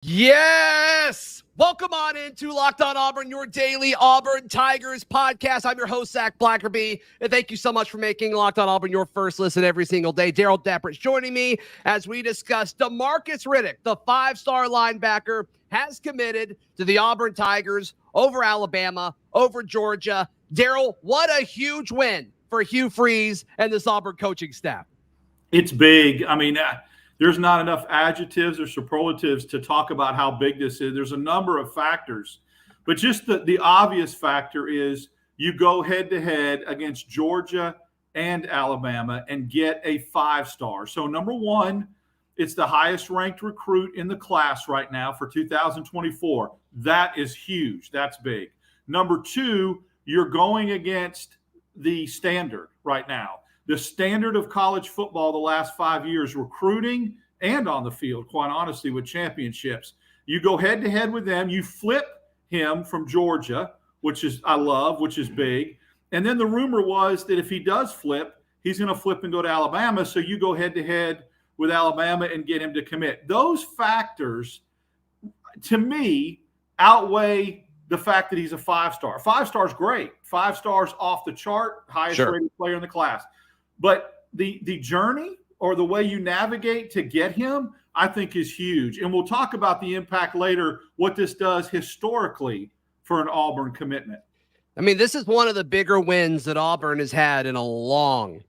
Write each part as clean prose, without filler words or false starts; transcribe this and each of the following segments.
Yes! Welcome on into Locked On Auburn, your daily Auburn Tigers podcast. I'm your host, Zach Blackerby, and thank you so much for making Locked On Auburn your first listen every single day. Darrell, Dapprich joining me as we discuss Demarcus Riddick, the five-star linebacker, has committed to the Auburn Tigers over Alabama, over Georgia. Darrell, what a huge win for Hugh Freeze and this Auburn coaching staff. It's big. I mean, there's not enough adjectives or superlatives to talk about how big this is. There's a number of factors, but just the obvious factor is you go head-to-head against Georgia and Alabama and get a five-star. So number one, it's the highest-ranked recruit in the class right now for 2024. That is huge. That's big. Number two, you're going against the standard right now. The standard of college football the last 5 years, recruiting and on the field, quite honestly, with championships. You go head-to-head with them. You flip him from Georgia, which is I love, which is big. And then the rumor was that if he does flip, he's going to flip and go to Alabama. So you go head-to-head with Alabama and get him to commit. Those factors, to me, outweigh the fact that he's a five-star. Five-star is great. 5 stars off the chart, highest-rated player in the class. But the journey or the way you navigate to get him, I think is huge. And we'll talk about the impact later, what this does historically for an Auburn commitment. I mean, this is one of the bigger wins that Auburn has had in a long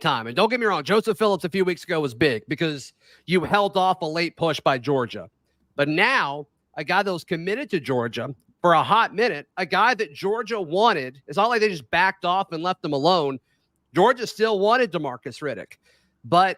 time. And don't get me wrong, Joseph Phillips a few weeks ago was big because you held off a late push by Georgia. But now, a guy that was committed to Georgia for a hot minute, a guy that Georgia wanted, it's not like they just backed off and left him alone. Georgia still wanted Demarcus Riddick, but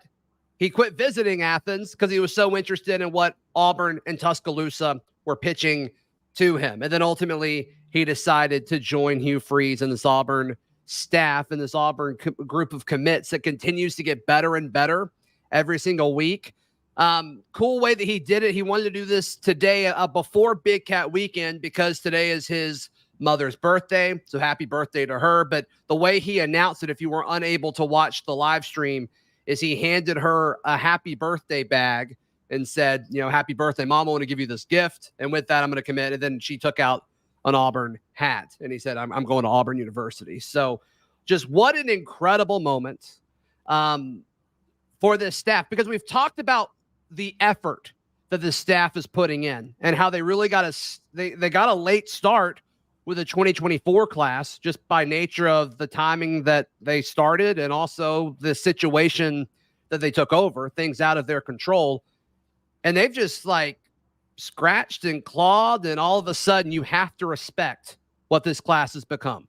he quit visiting Athens because he was so interested in what Auburn and Tuscaloosa were pitching to him. And then ultimately, he decided to join Hugh Freeze and this Auburn staff and this Auburn group of commits that continues to get better and better every single week. Cool way that he did it. He wanted to do this today before Big Cat Weekend because today is his mother's birthday. So happy birthday to her. But the way he announced it, if you were unable to watch the live stream, is he handed her a happy birthday bag and said, happy birthday, Mom, I want to give you this gift. And with that, I'm going to commit. And then she took out an Auburn hat and he said, I'm going to Auburn University. So just what an incredible moment for this staff, because we've talked about the effort that the staff is putting in and how they really got they got a late start with the 2024 class, just by nature of the timing that they started and also the situation that they took over, things out of their control. And they've just scratched and clawed, and all of a sudden you have to respect what this class has become.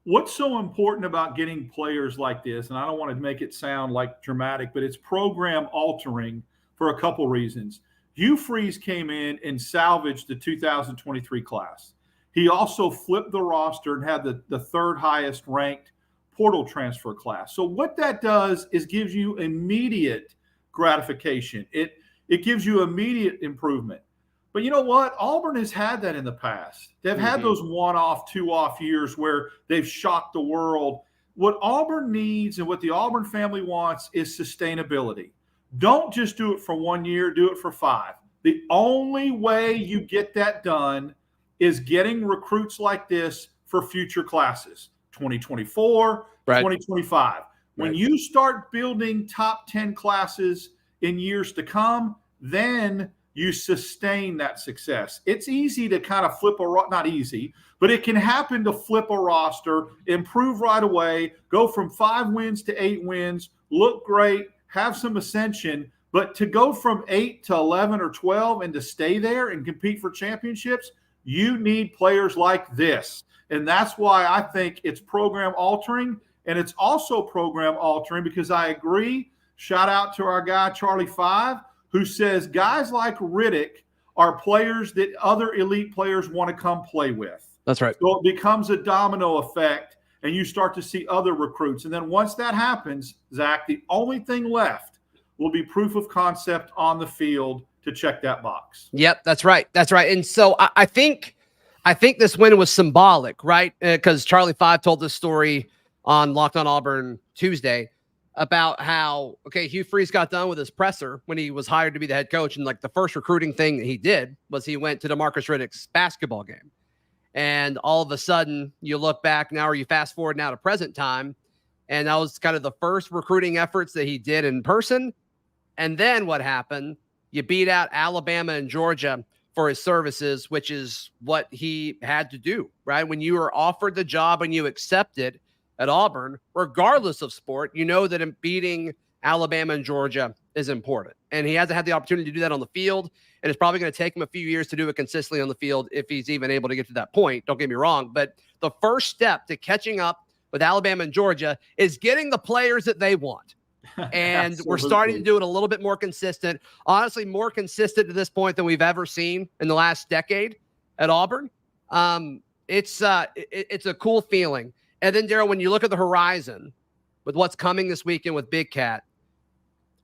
What's so important about getting players like this, and I don't want to make it sound like dramatic, but it's program altering for a couple reasons. Hugh Freeze came in and salvaged the 2023 class. He also flipped the roster and had the third highest ranked portal transfer class. So what that does is gives you immediate gratification. It gives you immediate improvement. But you know what? Auburn has had that in the past. They've had those one-off, two-off years where they've shocked the world. What Auburn needs and what the Auburn family wants is sustainability. Don't just do it for 1 year, do it for 5. The only way you get that done is getting recruits like this for future classes, 2024, right. 2025. When you start building top 10 classes in years to come, then you sustain that success. It's easy to kind of flip not easy, but it can happen to flip a roster, improve right away, go from 5 wins to 8 wins, look great, have some ascension. But to go from 8 to 11 or 12 and to stay there and compete for championships, you need players like this. And that's why I think it's program altering. And it's also program altering because I agree. Shout out to our guy, Charlie 5, who says guys like Riddick are players that other elite players want to come play with. That's right. So it becomes a domino effect and you start to see other recruits. And then once that happens, Zach, the only thing left will be proof of concept on the field to check that box. Yep, that's right. That's right. And so I think this win was symbolic, right? Because Charlie 5 told this story on Locked On Auburn Tuesday. about how, Hugh Freeze got done with his presser when he was hired to be the head coach. And like the first recruiting thing that he did was he went to Demarcus Riddick's basketball game. And all of a sudden you look back now, or you fast forward now to present time. And that was kind of the first recruiting efforts that he did in person. And then what happened? You beat out Alabama and Georgia for his services, which is what he had to do, right? When you were offered the job and you accept it at Auburn, regardless of sport, you know that in beating Alabama and Georgia is important. And he hasn't had the opportunity to do that on the field. And it's probably going to take him a few years to do it consistently on the field if he's even able to get to that point. Don't get me wrong. But the first step to catching up with Alabama and Georgia is getting the players that they want. And we're starting to do it a little bit more consistent, honestly, more consistent to this point than we've ever seen in the last decade at Auburn. It's a cool feeling. And then, Darrell, when you look at the horizon with what's coming this weekend with Big Cat,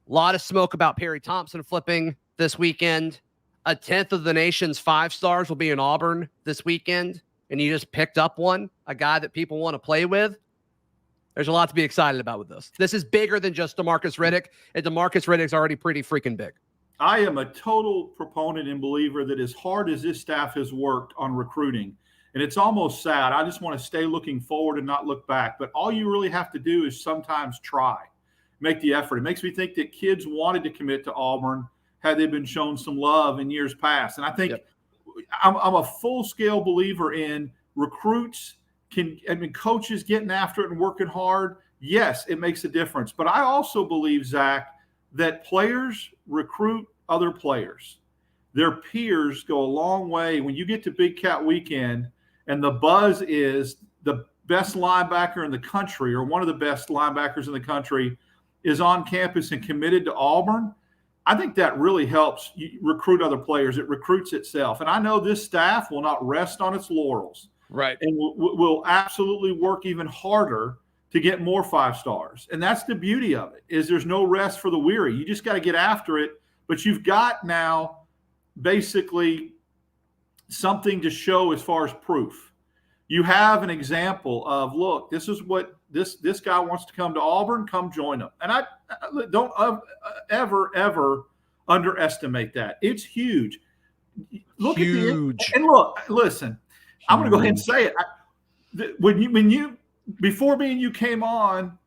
a lot of smoke about Perry Thompson flipping this weekend. 1/10 of the nation's 5-stars will be in Auburn this weekend, and you just picked up one, a guy that people want to play with. There's a lot to be excited about with this. This is bigger than just Demarcus Riddick, and Demarcus Riddick's already pretty freaking big. I am a total proponent and believer that as hard as this staff has worked on recruiting, and it's almost sad, I just want to stay looking forward and not look back, but all you really have to do is sometimes try, make the effort. It makes me think that kids wanted to commit to Auburn had they been shown some love in years past. And I think I'm a full-scale believer in recruits coaches getting after it and working hard. Yes, it makes a difference. But I also believe, Zach, that players recruit other players. Their peers go a long way. When you get to Big Cat Weekend and the buzz is the best linebacker in the country or one of the best linebackers in the country is on campus and committed to Auburn, I think that really helps you recruit other players. It recruits itself. And I know this staff will not rest on its laurels. Right. And will absolutely work even harder to get more 5-stars. And that's the beauty of it, is there's no rest for the weary. You just got to get after it. But you've got now basically something to show as far as proof. You have an example of, look, this is what this guy wants to come to Auburn, come join him. And I don't ever underestimate that. It's huge. Look huge. And look, listen, I'm going to go ahead and say it. When you before me and you came on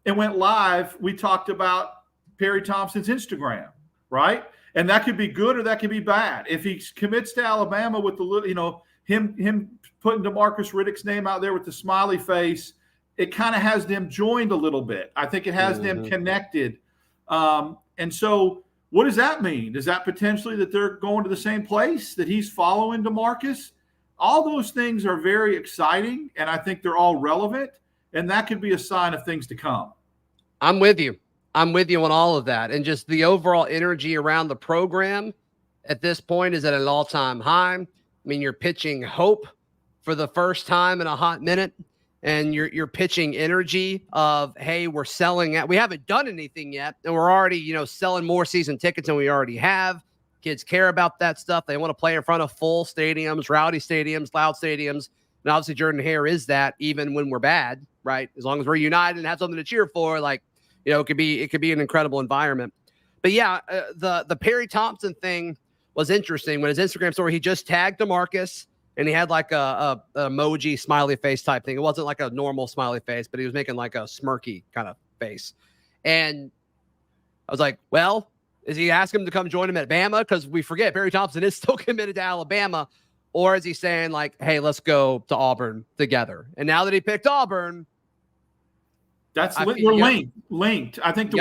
and went live, we talked about Perry Thompson's Instagram, right? And that could be good or that could be bad. If he commits to Alabama with the little, him putting Demarcus Riddick's name out there with the smiley face, it kind of has them joined a little bit. I think it has them connected. And so what does that mean? Does that potentially that they're going to the same place, that he's following Demarcus? All those things are very exciting, and I think they're all relevant, and that could be a sign of things to come. I'm with you. I'm with you on all of that. And just the overall energy around the program at this point is at an all-time high. I mean, you're pitching hope for the first time in a hot minute, and you're pitching energy of, hey, we're selling out. We haven't done anything yet, and we're already, selling more season tickets than we already have. Kids care about that stuff. They want to play in front of full stadiums, rowdy stadiums, loud stadiums. And obviously Jordan Hare is that even when we're bad, right? As long as we're united and have something to cheer for, it could be an incredible environment. But yeah, the Perry Thompson thing was interesting. When his Instagram story, he just tagged DeMarcus and he had like a emoji smiley face type thing. It wasn't like a normal smiley face, but he was making like a smirky kind of face. And I was like, well, is he asking him to come join him at Bama? Because we forget Perry Thompson is still committed to Alabama. Or is he saying like, hey, let's go to Auburn together? And now that he picked Auburn, we're linked. I think you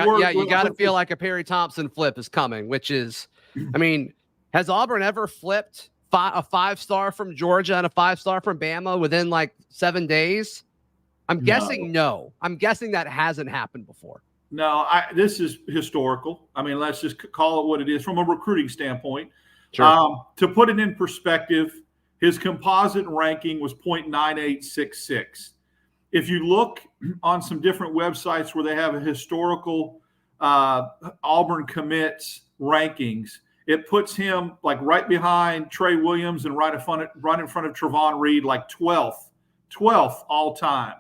got to feel like a Perry Thompson flip is coming, which is, I mean, has Auburn ever flipped a 5-star from Georgia and a 5-star from Bama within like 7 days? I'm guessing no. I'm guessing that hasn't happened before. No, this is historical. I mean, let's just call it what it is from a recruiting standpoint. Sure. To put it in perspective, his composite ranking was .9866. If you look on some different websites where they have a historical Auburn commits rankings, it puts him like right behind Trey Williams and right in front of Trevon Reed, like 12th all time.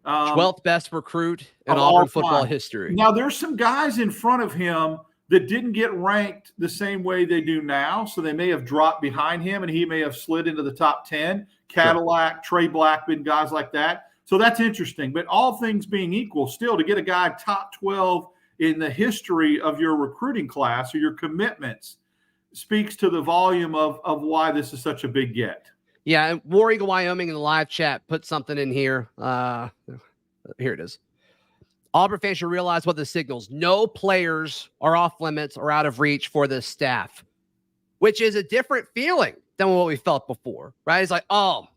12th best recruit in of Auburn all football time. history. Now, there's some guys in front of him that didn't get ranked the same way they do now, so they may have dropped behind him, and he may have slid into the top 10. Cadillac, sure. Trey Blackman, guys like that. So that's interesting. But all things being equal, still, to get a guy top 12 in the history of your recruiting class or your commitments speaks to the volume of why this is such a big get. Yeah, and War Eagle Wyoming in the live chat put something in here. Here it is. Auburn fans should realize what this signals. No players are off limits or out of reach for this staff, which is a different feeling than what we felt before, right? It's like, oh,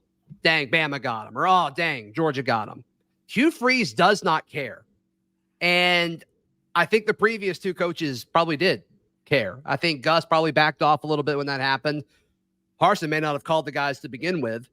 dang, Bama got him, or oh, dang, Georgia got him. Hugh Freeze does not care. And I think the previous two coaches probably did care. I think Gus probably backed off a little bit when that happened. Harsin may not have called the guys to begin with.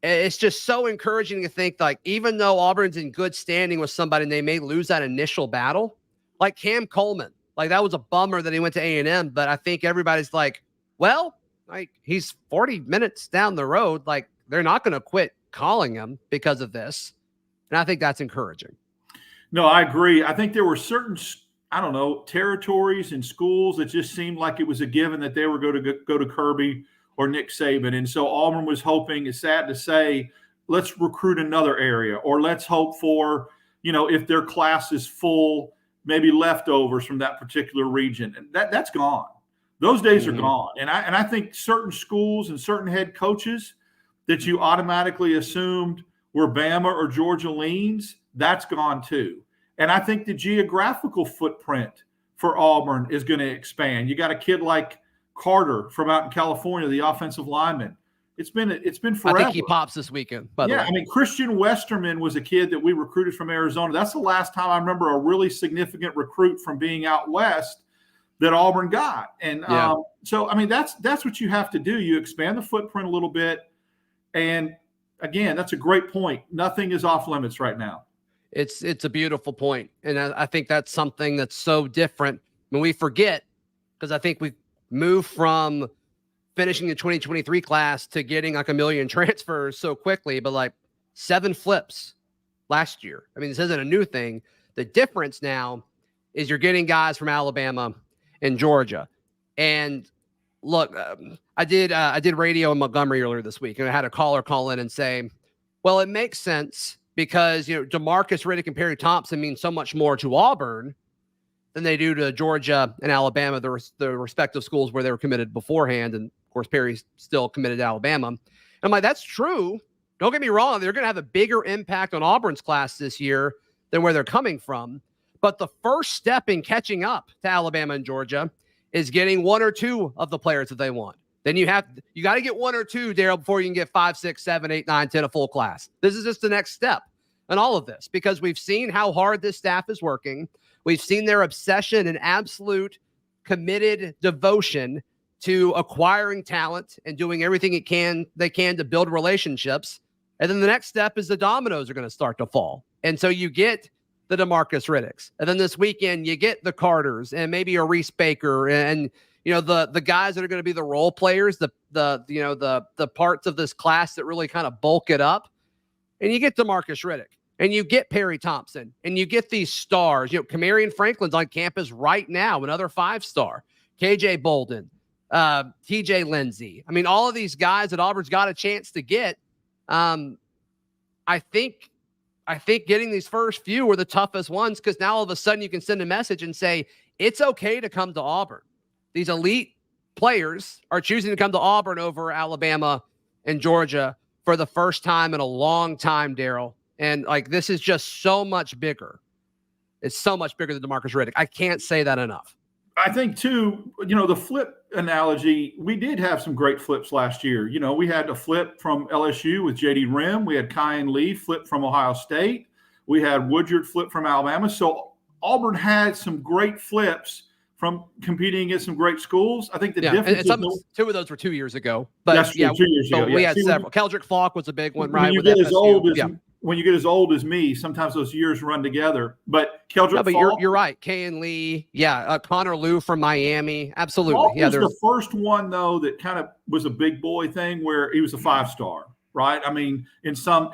It's just so encouraging to think, like, even though Auburn's in good standing with somebody and they may lose that initial battle, like Cam Coleman, like that was a bummer that he went to A&M, but I think everybody's like, well, like he's 40 minutes down the road. Like they're not going to quit calling him because of this. And I think that's encouraging. No, I agree. I think there were certain, I don't know, territories and schools that just seemed like it was a given that they were going to go to Kirby or Nick Saban. And so Auburn was hoping, it's sad to say, let's recruit another area, or let's hope for, if their class is full, maybe leftovers from that particular region. And that's gone. Those days are gone. And I think certain schools and certain head coaches that you automatically assumed were Bama or Georgia leans, that's gone too. And I think the geographical footprint for Auburn is going to expand. You got a kid like Carter from out in California, the offensive lineman. It's been forever. I think he pops this weekend, by the way. I mean, Christian Westerman was a kid that we recruited from Arizona. That's the last time I remember a really significant recruit from being out west that Auburn got. And so, I mean, that's what you have to do. You expand the footprint a little bit. And again, that's a great point. Nothing is off limits right now. It's a beautiful point. And I think that's something that's so different when we forget, because I think we move from finishing the 2023 class to getting like a million transfers so quickly, but like 7 flips last year. I mean, this isn't a new thing. The difference now is you're getting guys from Alabama and Georgia. And look, I did radio in Montgomery earlier this week, and I had a caller call in and say, well, it makes sense because, Demarcus Riddick and Perry Thompson mean so much more to Auburn than they do to Georgia and Alabama, the respective schools where they were committed beforehand. And of course, Perry's still committed to Alabama. And I'm like, that's true. Don't get me wrong. They're going to have a bigger impact on Auburn's class this year than where they're coming from. But the first step in catching up to Alabama and Georgia is getting 1 or 2 of the players that they want. Then you got to get 1 or 2, Darrell, before you can get 5, 6, 7, 8, 9, 10, a full class. This is just the next step in all of this, because we've seen how hard this staff is working. We've seen their obsession and absolute committed devotion to acquiring talent and doing everything they can to build relationships. And then the next step is the dominoes are going to start to fall. And so you get the Demarcus Riddicks. And then this weekend you get the Carters and maybe a Reese Baker and the guys that are going to be the role players, the parts of this class that really kind of bulk it up. And you get Demarcus Riddick. And you get Perry Thompson, and you get these stars. Kamarion Franklin's on campus right now, another 5-star. KJ Bolden, TJ Lindsey. I mean, all of these guys that Auburn's got a chance to get. I think getting these first few were the toughest ones, because now all of a sudden you can send a message and say, it's okay to come to Auburn. These elite players are choosing to come to Auburn over Alabama and Georgia for the first time in a long time, Darrell. And like, this is just so much bigger. It's so much bigger than Demarcus Riddick. I can't say that enough. I think too, the flip analogy, we did have some great flips last year. We had a flip from LSU with JD Rim. We had Kyan Lee flip from Ohio State. We had Woodyard flip from Alabama. So Auburn had some great flips from competing against some great schools. I think the difference is 2 of those were 2 years ago. But that's true, 2 years ago. We had several. Keldrick Falk was a big one, right? When you get as old as me, sometimes those years run together. But Keldrick Falk, you're right. Kayan Lee, Connor Liu from Miami, absolutely. Falk was the first one though that kind of was a big boy thing where he was a 5-star, right? I mean, in some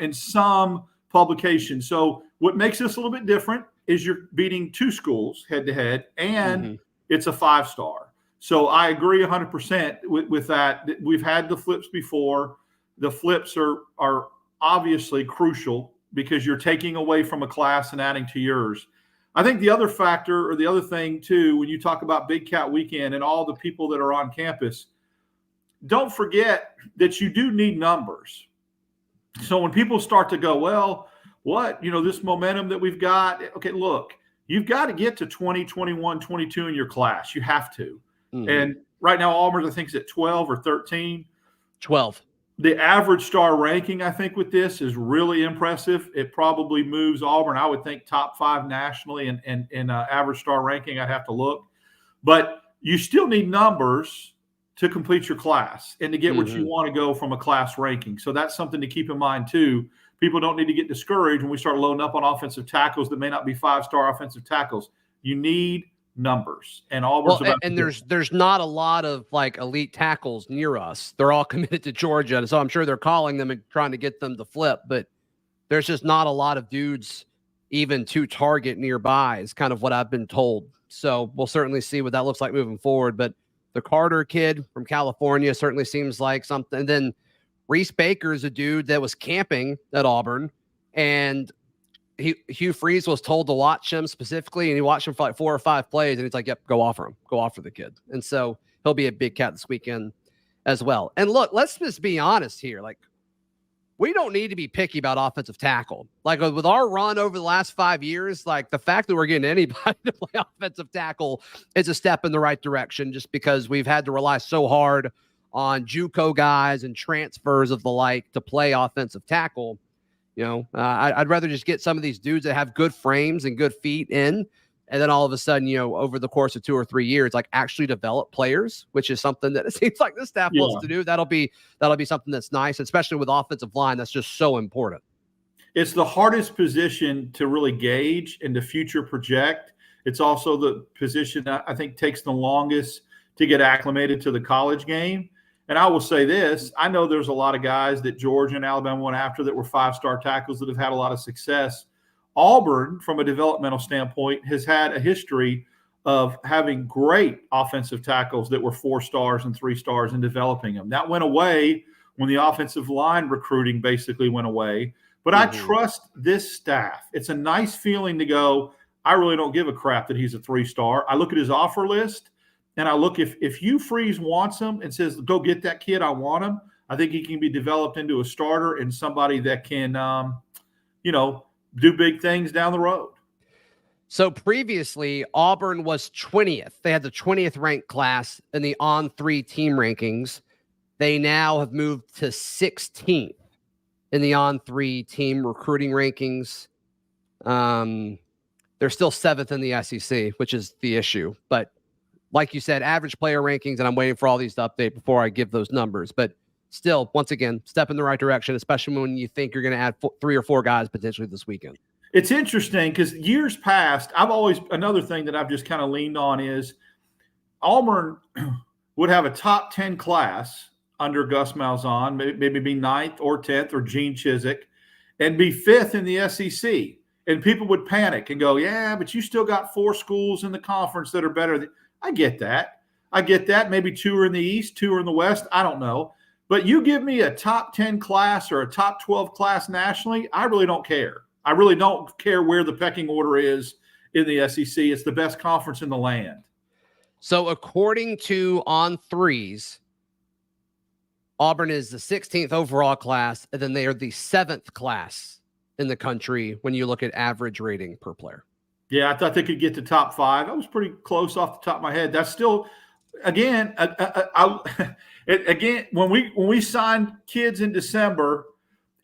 publication. So what makes this a little bit different is you're beating two schools head-to-head, and it's a 5-star. So I agree 100% with that. We've had the flips before. The flips are obviously crucial because you're taking away from a class and adding to yours. I think the other factor, or the other thing too, when you talk about Big Cat Weekend and all the people that are on campus, don't forget that you do need numbers. So when people start to go, well, what, this momentum that we've got, okay, look, you've got to get to 20, 21, 22 in your class. You have to. And right now, Auburn, I think, is at 12 or 13. 12. The average star ranking, I think, with this is really impressive. It probably moves Auburn, I would think, top 5 nationally in average star ranking. I'd have to look. But you still need numbers to complete your class and to get what you want to go from a class ranking. So that's something to keep in mind, too. People don't need to get discouraged when we start loading up on offensive tackles that may not be 5-star offensive tackles. You need numbers, and Auburn's there's not a lot of elite tackles near us. They're all committed to Georgia, so I'm sure they're calling them and trying to get them to flip, but there's just not a lot of dudes even to target nearby is kind of what I've been told. So we'll certainly see what that looks like moving forward. But the Carter kid from California certainly seems like something. And then Reese Baker is a dude that was camping at Auburn, and Hugh Freeze was told to watch him specifically, and he watched him for 4 or 5 plays, and he's like, yep, go offer him. Go offer the kid. And so he'll be a big cat this weekend as well. And look, let's just be honest here. We don't need to be picky about offensive tackle. With our run over the last 5 years, the fact that we're getting anybody to play offensive tackle is a step in the right direction, just because we've had to rely so hard on JUCO guys and transfers of the like to play offensive tackle. I'd rather just get some of these dudes that have good frames and good feet in, and then all of a sudden, over the course of 2 or 3 years, actually develop players, which is something that it seems like this staff wants to do. That'll be something that's nice, especially with offensive line. That's just so important. It's the hardest position to really gauge and to future project. It's also the position that I think takes the longest to get acclimated to the college game. And I will say this, I know there's a lot of guys that Georgia and Alabama went after that were 5-star tackles that have had a lot of success. Auburn, from a developmental standpoint, has had a history of having great offensive tackles that were 4 stars and 3 stars and developing them. That went away when the offensive line recruiting basically went away. But I trust this staff. It's a nice feeling to go, I really don't give a crap that he's a 3-star. I look at his offer list, and I look, if Hugh Freeze wants him and says, go get that kid, I want him, I think he can be developed into a starter and somebody that can, do big things down the road. So previously, Auburn was 20th. They had the 20th ranked class in the On3 team rankings. They now have moved to 16th in the On3 team recruiting rankings. They're still 7th in the SEC, which is the issue. But like you said, average player rankings, and I'm waiting for all these to update before I give those numbers. But still, once again, step in the right direction, especially when you think you're going to add 3 or 4 guys potentially this weekend. It's interesting because years past, another thing that I've just kind of leaned on is Auburn would have a top 10 class under Gus Malzahn, maybe be 9th or 10th, or Gene Chizik, and be 5th in the SEC. And people would panic and go, yeah, but you still got 4 schools in the conference that are better. I get that. Maybe 2 are in the East, 2 are in the West. I don't know. But you give me a top 10 class or a top 12 class nationally, I really don't care. I really don't care where the pecking order is in the SEC. It's the best conference in the land. So according to On3s, Auburn is the 16th overall class, and then they are the 7th class in the country when you look at average rating per player. Yeah, I thought they could get to top 5. I was pretty close off the top of my head. That's still, again, when we signed kids in December,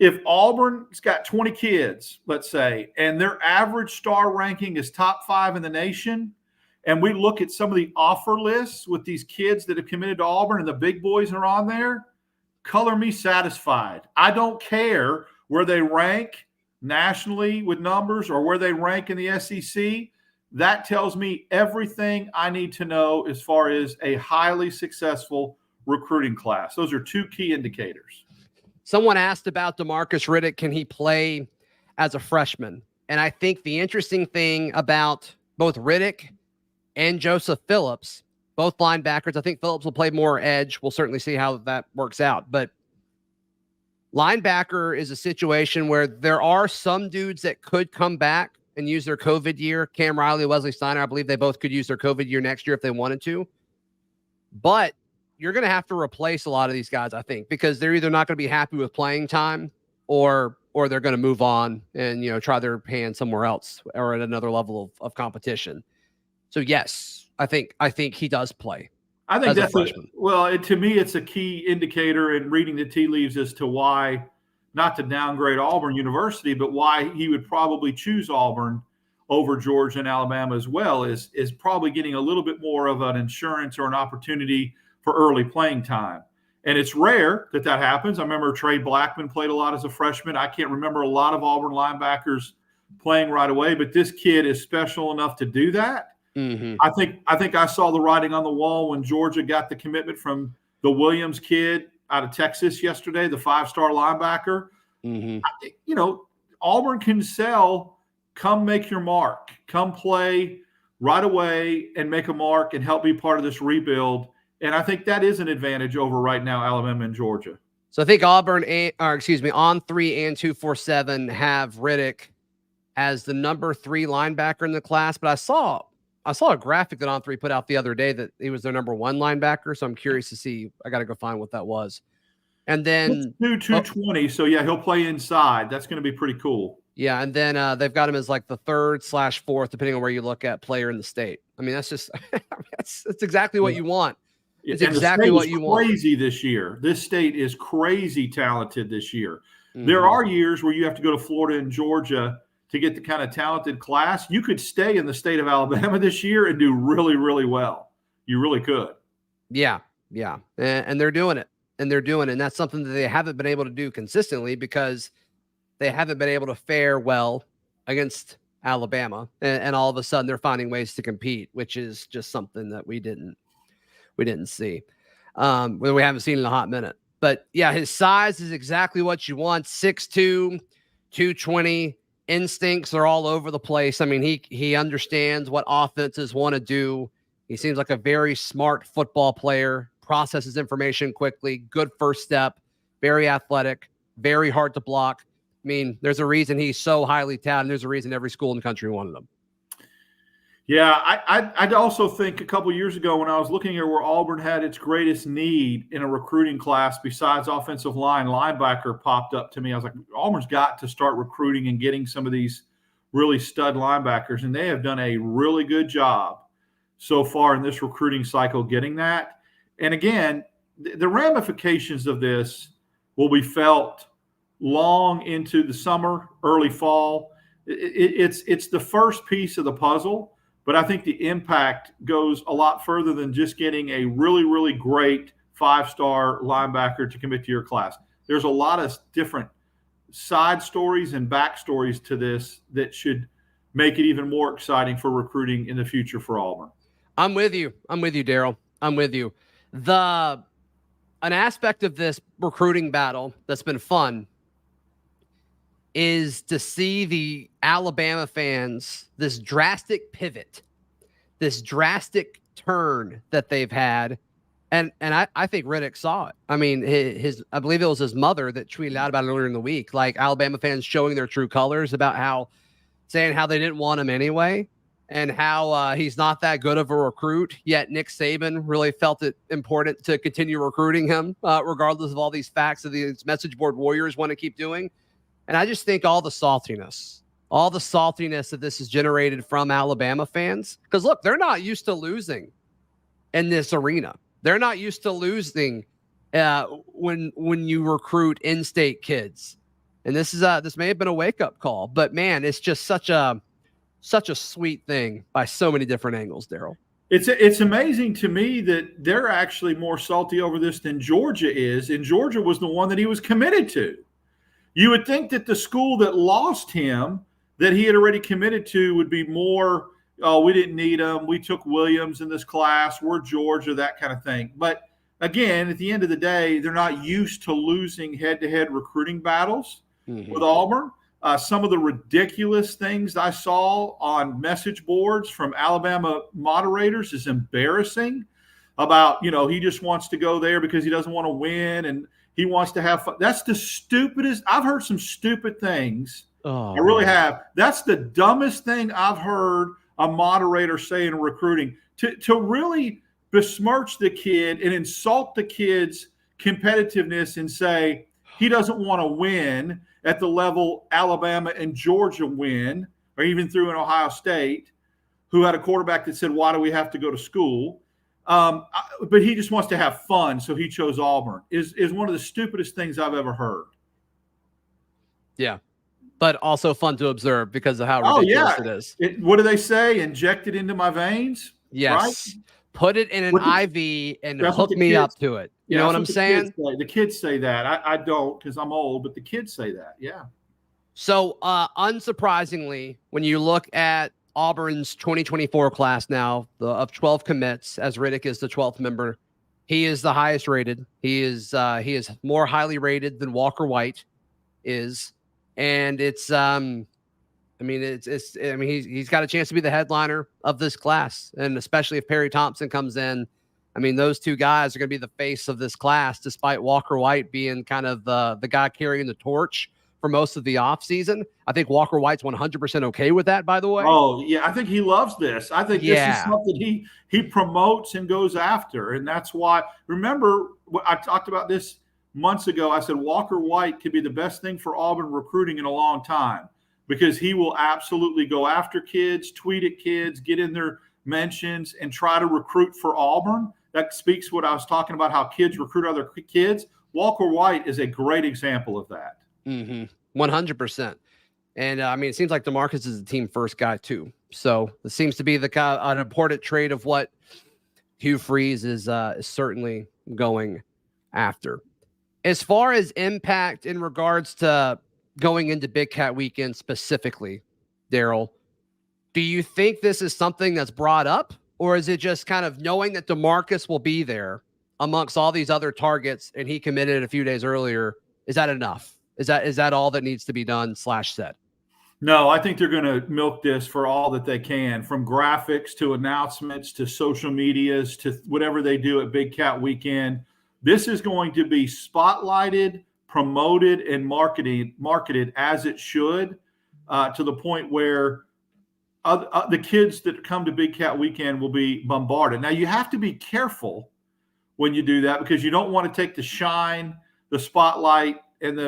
if Auburn's got 20 kids, let's say, and their average star ranking is top 5 in the nation, and we look at some of the offer lists with these kids that have committed to Auburn and the big boys are on there, color me satisfied. I don't care where they rank nationally with numbers or where they rank in the SEC. That tells me everything I need to know as far as a highly successful recruiting class. Those are 2 key indicators. Someone asked about Demarcus Riddick. Can he play as a freshman. And I think the interesting thing about both Riddick and Joseph Phillips, both linebackers, I think Phillips will play more edge. We'll certainly see how that works out. But linebacker is a situation where there are some dudes that could come back and use their COVID year. Cam Riley, Wesley Steiner, I believe they both could use their COVID year next year if they wanted to. But you're going to have to replace a lot of these guys, I think, because they're either not going to be happy with playing time or they're going to move on and, try their hand somewhere else or at another level of competition. So yes, I think he does play. I think that's to me, it's a key indicator in reading the tea leaves as to why, not to downgrade Auburn University, but why he would probably choose Auburn over Georgia and Alabama as well, is probably getting a little bit more of an insurance or an opportunity for early playing time. And it's rare that happens. I remember Trey Blackman played a lot as a freshman. I can't remember a lot of Auburn linebackers playing right away, but this kid is special enough to do that. Mm-hmm. I think I saw the writing on the wall when Georgia got the commitment from the Williams kid out of Texas yesterday, the 5-star linebacker. Mm-hmm. Auburn can sell, come make your mark, come play right away and make a mark and help be part of this rebuild. And I think that is an advantage over right now Alabama and Georgia. So I think Auburn, On 3 and 247 have Riddick as the number 3 linebacker in the class. But I saw a graphic that On 3 put out the other day that he was their number 1 linebacker. So I'm curious to see. I got to go find what that was. And then 220. So yeah, he'll play inside. That's going to be pretty cool. Yeah, and then they've got him as like the 3rd/4th, depending on where you look at, player in the state. I mean, that's just that's exactly what you want. It's exactly what you want. Crazy this year. This state is crazy talented this year. Mm-hmm. There are years where you have to go to Florida and Georgia to get the kind of talented class. You could stay in the state of Alabama this year and do really, really well. You really could. Yeah. And they're doing it. And that's something that they haven't been able to do consistently because they haven't been able to fare well against Alabama. And all of a sudden they're finding ways to compete, which is just something that we didn't see. We haven't seen in a hot minute. But yeah, his size is exactly what you want. 6'2", 220. Instincts are all over the place. I mean, he understands what offenses want to do. He seems like a very smart football player, processes information quickly, good first step, very athletic, very hard to block. I mean, there's a reason he's so highly touted. There's a reason every school in the country wanted him. Yeah, I'd also think a couple years ago when I was looking at where Auburn had its greatest need in a recruiting class besides offensive line, linebacker popped up to me. I was like, Auburn's got to start recruiting and getting some of these really stud linebackers, and they have done a really good job so far in this recruiting cycle getting that. And again, the ramifications of this will be felt long into the summer, early fall. It's the first piece of the puzzle. But I think the impact goes a lot further than just getting a really, really great 5-star linebacker to commit to your class. There's a lot of different side stories and backstories to this that should make it even more exciting for recruiting in the future for Auburn. I'm with you, Darrell. I'm with you. An aspect of this recruiting battle that's been fun is to see the Alabama fans, this drastic pivot, this drastic turn that they've had. And I think Riddick saw it. I mean, I believe it was his mother that tweeted out about it earlier in the week, like Alabama fans showing their true colors about saying how they didn't want him anyway and how he's not that good of a recruit. Yet Nick Saban really felt it important to continue recruiting him, regardless of all these facts that these message board warriors want to keep doing. And I just think all the saltiness that this has generated from Alabama fans, because look, they're not used to losing in this arena. They're not used to losing when you recruit in-state kids. And this may have been a wake-up call, but man, it's just such a sweet thing by so many different angles, Darrell. It's amazing to me that they're actually more salty over this than Georgia is, and Georgia was the one that he was committed to. You would think that the school that lost him, that he had already committed to, would be more, oh, we didn't need him. We took Williams in this class. We're Georgia, that kind of thing. But again, at the end of the day, they're not used to losing head-to-head recruiting battles with Auburn. some of the ridiculous things I saw on message boards from Alabama moderators is embarrassing about, he just wants to go there because he doesn't want to win and he wants to have fun. That's the stupidest. I've heard some stupid things. I really have. That's the dumbest thing I've heard a moderator say in recruiting. To really besmirch the kid and insult the kid's competitiveness and say he doesn't want to win at the level Alabama and Georgia win, or even through an Ohio State, who had a quarterback that said, why do we have to go to school? But he just wants to have fun, so he chose Auburn, is one of the stupidest things I've ever heard. Yeah, but also fun to observe because of how ridiculous it is. What do they say? Inject it into my veins? Yes. Right? Put it in an IV and hook me up to it. You know what I'm saying? The kids say that. I don't because I'm old, but the kids say that. Yeah. So unsurprisingly, when you look at Auburn's 2024 class now, of 12 commits, as Riddick is the 12th member, he is the highest rated. He is more highly rated than Walker White is. And it's he's got a chance to be the headliner of this class. And especially if Perry Thompson comes in, those two guys are going to be the face of this class, despite Walker White being kind of the guy carrying the torch for most of the offseason. I think Walker White's 100% okay with that, by the way. Oh, yeah. I think he loves this. I think this is something he promotes and goes after. And that's why, remember, I talked about this months ago. I said Walker White could be the best thing for Auburn recruiting in a long time because he will absolutely go after kids, tweet at kids, get in their mentions, and try to recruit for Auburn. That speaks what I was talking about, how kids recruit other kids. Walker White is a great example of that. 100%. And it seems like Demarcus is the team first guy too. So it seems to be an important trait of what Hugh Freeze is certainly going after. As far as impact in regards to going into Big Cat Weekend specifically, Darrell, do you think this is something that's brought up, or is it just kind of knowing that Demarcus will be there amongst all these other targets and he committed a few days earlier? Is that enough? Is that all that needs to be done / said? No, I think they're going to milk this for all that they can, from graphics to announcements to social medias to whatever they do at Big Cat Weekend. This is going to be spotlighted, promoted, and marketed as it should, to the point where the kids that come to Big Cat Weekend will be bombarded. Now, you have to be careful when you do that because you don't want to take the shine, the spotlight, and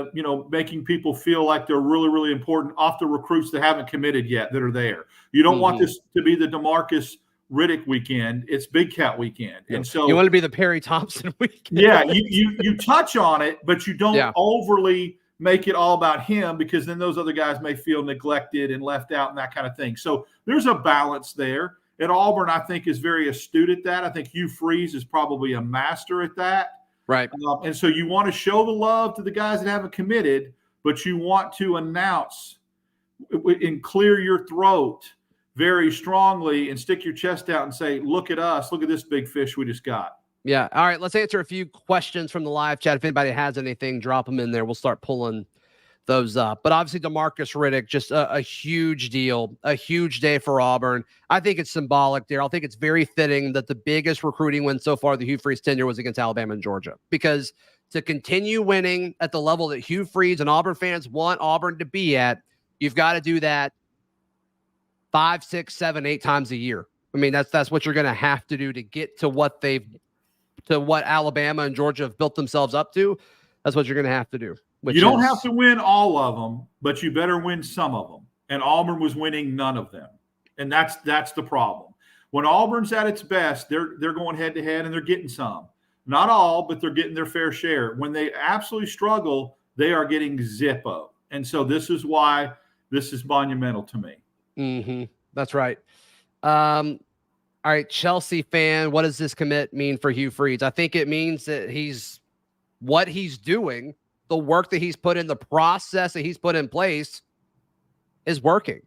making people feel like they're really, really important off the recruits that haven't committed yet that are there. You don't want this to be the Demarcus Riddick weekend. It's Big Cat Weekend. And so you want to be the Perry Thompson weekend. Yeah, you touch on it, but you don't overly make it all about him because then those other guys may feel neglected and left out and that kind of thing. So there's a balance there. At Auburn, I think, is very astute at that. I think Hugh Freeze is probably a master at that. Right. And so you want to show the love to the guys that haven't committed, but you want to announce and clear your throat very strongly and stick your chest out and say, look at us. Look at this big fish we just got. Yeah. All right. Let's answer a few questions from the live chat. If anybody has anything, drop them in there. We'll start pulling those up. But obviously, Demarcus Riddick, just a huge deal, a huge day for Auburn. I think it's symbolic there. I think it's very fitting that the biggest recruiting win so far, the Hugh Freeze tenure, was against Alabama and Georgia. Because to continue winning at the level that Hugh Freeze and Auburn fans want Auburn to be at, you've got to do that 5, 6, 7, 8 times a year. That's what you're going to have to do to get to what Alabama and Georgia have built themselves up to. That's what you're going to have to do. You don't have to win all of them, but you better win some of them. And Auburn was winning none of them. And that's the problem. When Auburn's at its best, they're going head to head and they're getting some. Not all, but they're getting their fair share. When they absolutely struggle, they are getting Zippo. And so this is why this is monumental to me. That's right. All right, Chelsea fan, what does this commit mean for Hugh Freeze? I think it means that what he's doing, the work that he's put in, the process that he's put in place is working.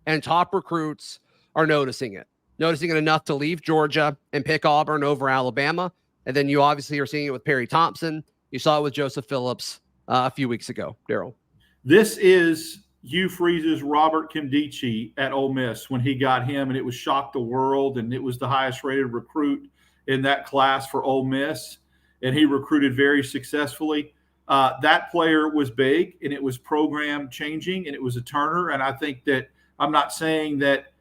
And top recruits are noticing it enough to leave Georgia and pick Auburn over Alabama. And then you obviously are seeing it with Perry Thompson. You saw it with Joseph Phillips a few weeks ago, Darrell. This is Hugh Freeze's Robert Kimdichie at Ole Miss when he got him, and it was shocked the world, and it was the highest rated recruit in that class for Ole Miss, and he recruited very successfully. That player was big, and it was program changing, and it was a turner. And I think that I'm not saying that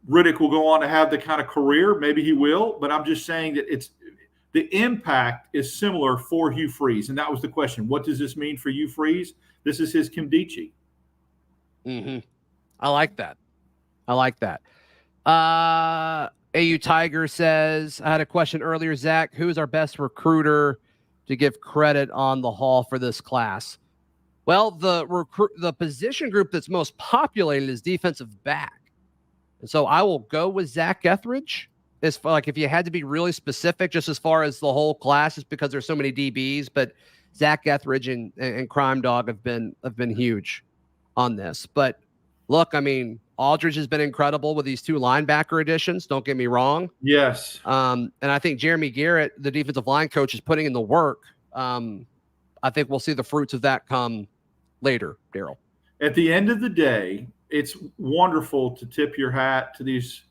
Riddick will go on to have the kind of career. Maybe he will, but I'm just saying that the impact is similar for Hugh Freeze. And that was the question. What does this mean for Hugh Freeze? This is his Kimdichie. Mm-hmm. I like that. AU Tiger says, I had a question earlier, Zach. Who is our best recruiter to give credit on the hall for this class? Well, the position group that's most populated is defensive back. And so I will go with Zach Etheridge. As far, like, if you had to be really specific, just as far as the whole class, just because there's so many DBs, but Zach Etheridge and Crime Dog have been huge on this. But look, I mean, Aldridge has been incredible with these 2 linebacker additions. Don't get me wrong. Yes. And I think Jeremy Garrett, the defensive line coach, is putting in the work. I think we'll see the fruits of that come later, Darrell. At the end of the day, it's wonderful to tip your hat to these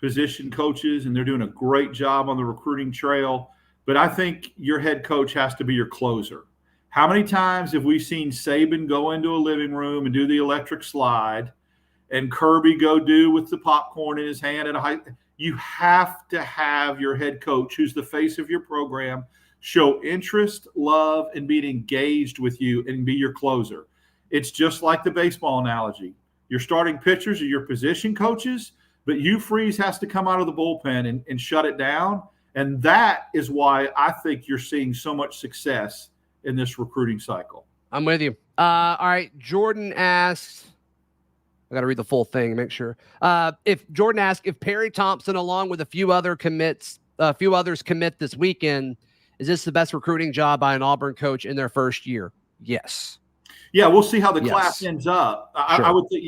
position coaches, and they're doing a great job on the recruiting trail. But I think your head coach has to be your closer. How many times have we seen Saban go into a living room and do the electric slide, and Kirby go do with the popcorn in his hand at a high? You have to have your head coach, who's the face of your program, show interest, love, and be engaged with you and be your closer. It's just like the baseball analogy. Your starting pitchers are your position coaches, but Hugh Freeze has to come out of the bullpen and shut it down. And that is why I think you're seeing so much success in this recruiting cycle. I'm with you. All right. Jordan asks, I got to read the full thing, make sure. If Jordan asks if Perry Thompson, along with a few others commit this weekend, is this the best recruiting job by an Auburn coach in their first year? Yes. Yeah, we'll see how the class ends up. Sure.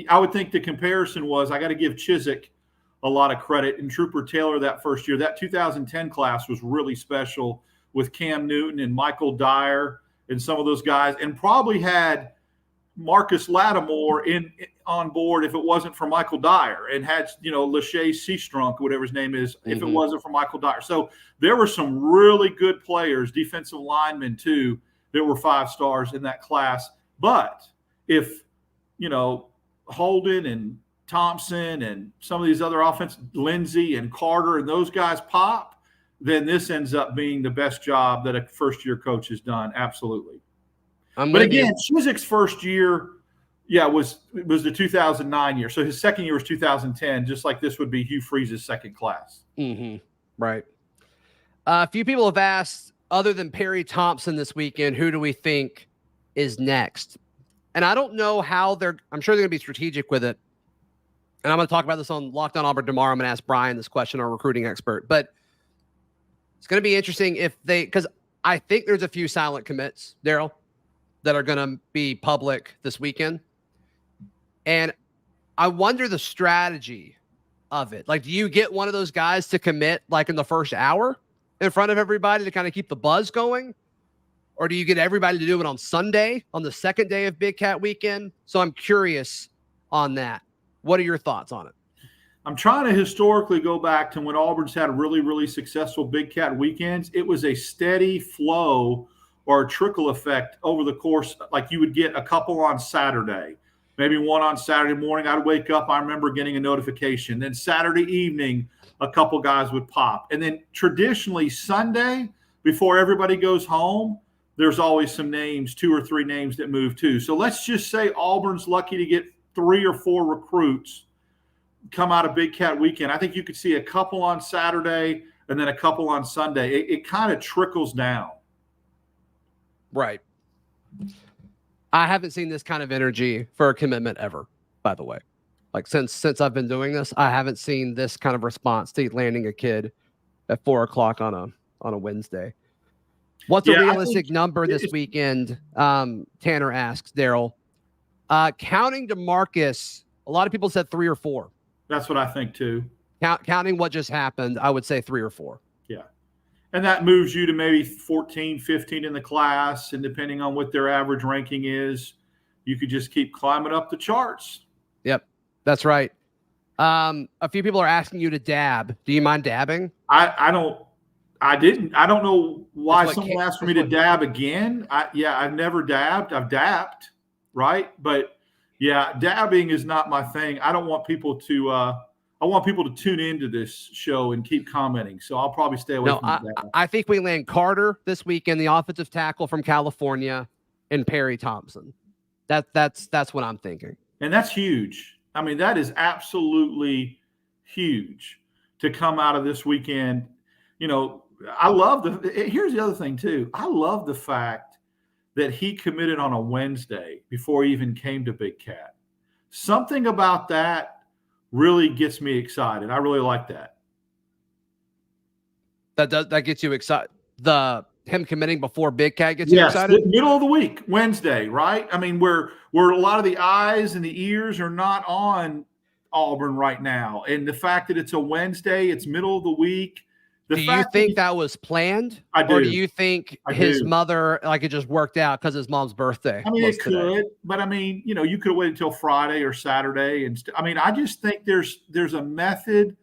I would think the comparison was, I got to give Chiswick a lot of credit, and Trooper Taylor that first year. That 2010 class was really special with Cam Newton and Michael Dyer and some of those guys, and probably had Marcus Lattimore on board if it wasn't for Michael Dyer, and had, Lachey Seastrunk, whatever his name is, if it wasn't for Michael Dyer. So there were some really good players, defensive linemen too, that were 5 stars in that class. But if, Holden and Thompson and some of these other offense, Lindsey and Carter and those guys pop, then this ends up being the best job that a first-year coach has done. Absolutely. But again, Chiswick's first year, was the 2009 year. So his second year was 2010, just like this would be Hugh Freeze's second class. Mm-hmm. Right. A few people have asked, other than Perry Thompson this weekend, who do we think is next? And I don't know how I'm sure they're going to be strategic with it. And I'm going to talk about this on Locked On Auburn tomorrow. I'm going to ask Brian this question, our recruiting expert. But it's going to be interesting because I think there's a few silent commits, Darrell, that are going to be public this weekend. And I wonder the strategy of it. Like, do you get one of those guys to commit like in the first hour in front of everybody to kind of keep the buzz going? Or do you get everybody to do it on Sunday, on the second day of Big Cat Weekend? So I'm curious on that. What are your thoughts on it? I'm trying to historically go back to when Auburn's had really, really successful Big Cat weekends. It was a steady flow or a trickle effect over the course. Like, you would get a couple on Saturday, maybe one on Saturday morning. I'd wake up, I remember getting a notification. Then Saturday evening, a couple guys would pop. And then traditionally Sunday, before everybody goes home, there's always some names, 2 or 3 names that move too. So let's just say Auburn's lucky to get 3 or 4 recruits come out of Big Cat weekend. I think you could see a couple on Saturday and then a couple on Sunday. It kind of trickles down. Right. I haven't seen this kind of energy for a commitment ever, by the way. Like, since I've been doing this, I haven't seen this kind of response to landing a kid at 4:00 on a Wednesday. What's a realistic number this weekend? Tanner asks, Darrell. Counting Demarcus, a lot of people said 3 or 4. That's what I think too. Counting what just happened, I would say 3 or 4. Yeah. And that moves you to maybe 14, 15 in the class. And depending on what their average ranking is, you could just keep climbing up the charts. Yep, that's right. A few people are asking you to dab. Do you mind dabbing? I don't know why someone asked for me to dab again. I've never dabbed. I've dapped, right? But yeah, dabbing is not my thing. I don't want people to I want people to tune into this show and keep commenting. So I'll probably stay away from that. I think we land Carter this weekend, the offensive tackle from California, and Perry Thompson. That's what I'm thinking. And that's huge. I mean, that is absolutely huge to come out of this weekend. You know, here's the other thing too. I love the fact that he committed on a Wednesday before he even came to Big Cat. Something about that really gets me excited. I really like that. That gets you excited. Him committing before Big Cat gets you excited? Yes, middle of the week, Wednesday, right? I mean, where a lot of the eyes and the ears are not on Auburn right now. And the fact that it's a Wednesday, it's middle of the week. Do you think that was planned? I do. Or do you think his mother, like, it just worked out because his mom's birthday? I mean, it could, but I mean, you know, you could have waited until Friday or Saturday. I mean, I just think there's a method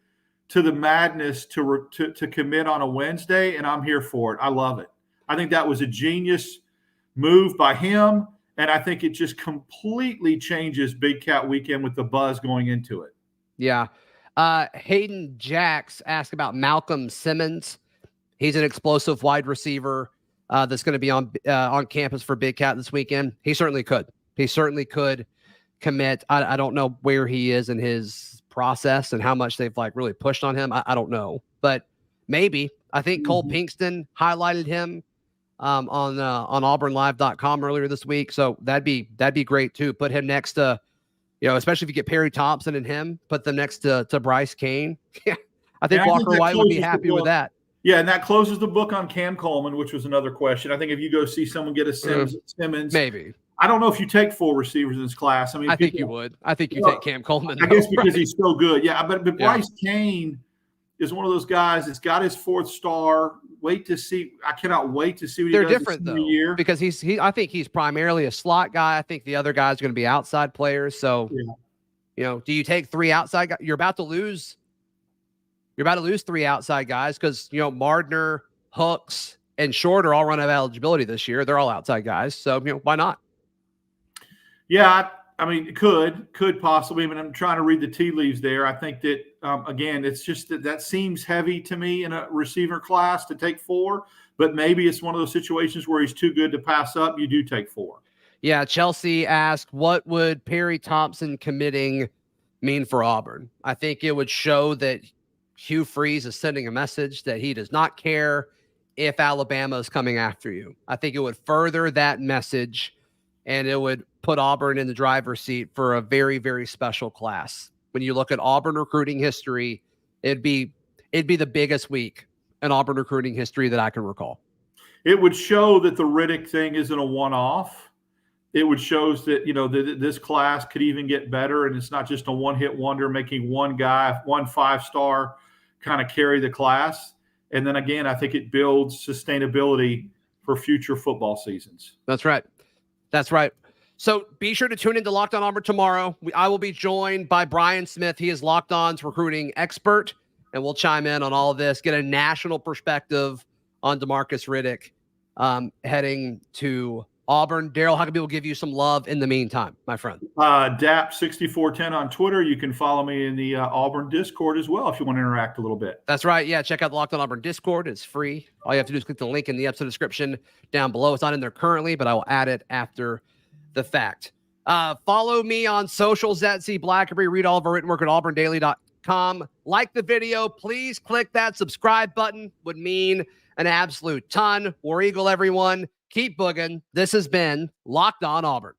to the madness to commit on a Wednesday, and I'm here for it. I love it. I think that was a genius move by him, and I think it just completely changes Big Cat Weekend with the buzz going into it. Yeah. Hayden Jacks asked about Malcolm Simmons. He's an explosive wide receiver that's going to be on campus for Big Cat this weekend. He certainly could. He certainly could commit. I don't know where he is in his process and how much they've really pushed on him. I don't know, but maybe. I think Cole Pinkston highlighted him on auburnlive.com earlier this week. So that'd be great too. Put him next to, especially if you get Perry Thompson and him, put them next to Bryce Kane. Yeah, I think Walker White would be happy with that. Yeah, and that closes the book on Cam Coleman, which was another question. I think if you go see someone get a Simmons, maybe. I don't know if you take 4 receivers in this class. I mean, I think you would. I think you take Cam Coleman. I guess because he's so good. Yeah, but Bryce Kane is one of those guys that's got his 4th star. Wait to see. I cannot wait to see what he does. They're different though, year. Because I think he's primarily a slot guy. I think the other guys are going to be outside players. So, do you take 3 outside guys? You're about to lose 3 outside guys because Mardner, Hooks, and Short are all run out of eligibility this year. They're all outside guys. So why not? Yeah, I mean, it could possibly. I mean, I'm trying to read the tea leaves there. I think that, again, it's just that seems heavy to me in a receiver class to take 4, but maybe it's one of those situations where he's too good to pass up. You do take 4. Yeah, Chelsea asked, what would Perry Thompson committing mean for Auburn? I think it would show that Hugh Freeze is sending a message that he does not care if Alabama is coming after you. I think it would further that message, and it would put Auburn in the driver's seat for a very, very special class. When you look at Auburn recruiting history, it'd be the biggest week in Auburn recruiting history that I can recall. It would show that the Riddick thing isn't a one-off. It would show that, that this class could even get better, and it's not just a one-hit wonder making one guy, one 5-star kind of carry the class. And then again, I think it builds sustainability for future football seasons. That's right. That's right. So be sure to tune into Locked On Auburn tomorrow. I will be joined by Brian Smith. He is Locked On's recruiting expert, and we'll chime in on all of this, get a national perspective on Demarcus Riddick heading to Auburn. Darrell, how can people give you some love in the meantime, my friend? Dap6410 on Twitter. You can follow me in the Auburn Discord as well if you want to interact a little bit. That's right. Yeah, check out the Locked On Auburn Discord. It's free. All you have to do is click the link in the episode description down below. It's not in there currently, but I will add it after the fact. Follow me on socials at Blackerby. Read all of our written work at auburndaily.com. Like the video. Please click that subscribe button. Would mean an absolute ton. War Eagle, everyone. Keep booging. This has been Locked On Auburn.